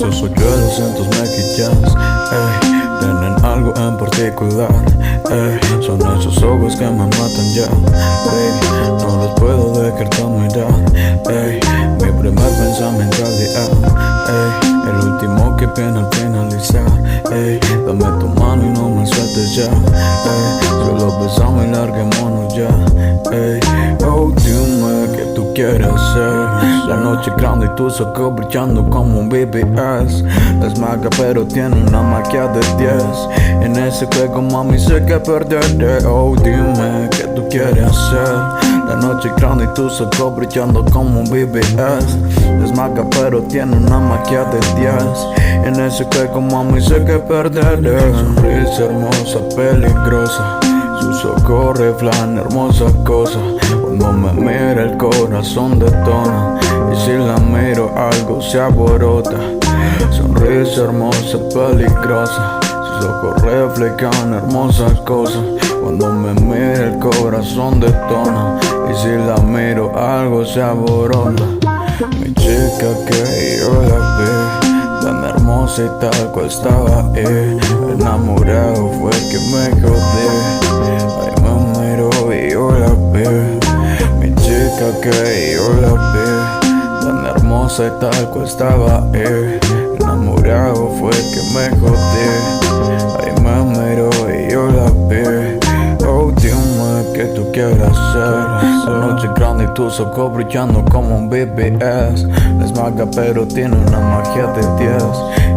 Esos hoyuelos en tus mejillas, tienen algo en particular, son esos ojos que me matan ya, no los puedo dejar de mirar, mi primer pensamiento al día, el último que viene al finalizar, dame tu mano y no me sueltes ya, solo besame y larguémonos ya, oh dime qué tú quieres hacer. La noche grande y tus ojos brillando como un BBS. Es maga pero tiene una magia de 10. En ese juego mami sé que perderé. Oh dime qué tú quieres hacer. La noche grande y tus ojos brillando como un BBS. Es maga pero tiene una magia de 10. En ese juego mami sé que perderé. Sonrisa hermosa, peligrosa, sus ojos reflejan hermosas cosas. Cuando me mira el corazón detona, y si la miro algo se aborota. Sonrisa hermosa, peligrosa, sus ojos reflejan hermosas cosas. Cuando me mira el corazón detona, y si la miro algo se aborota. Mi chica que yo la vi, tan hermosa y tal cual estaba ahí. Enamorado fue que me jodí. Ay, me miro y yo la vi. Mi chica que yo la vi, tan hermosa y tal cual estaba ahí. Enamorado fue que me jodí. Ay, me miro y yo la vi. Oh, dime qué tú quieres hacer. La noche grande y tus ojos brillando como un BBS. Es maga pero tiene una magia de 10.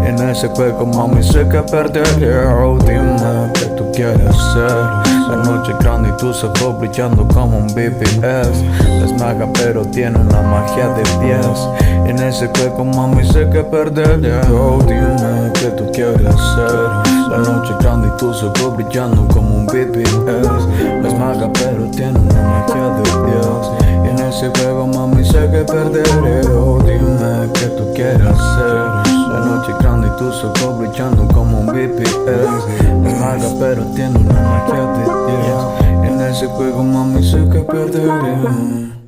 En ese juego mami sé que perderé. Oh dime qué tú quieres hacer. La noche grande y tus ojos brillando como un BBS. Es maga pero tiene una magia de 10. En ese juego mami sé que perderé. Oh dime qué tú quieres hacer. La noche grande y tus ojos brillando como un BBS. Es maga pero tiene una magia de 10. En ese juego mami sé que perderé. Oh dime qué tú quieres hacer. La noche grande y tus ojos brillando como un BBS. Es maga pero tiene una magia de 10. En ese juego mami sé que perderé.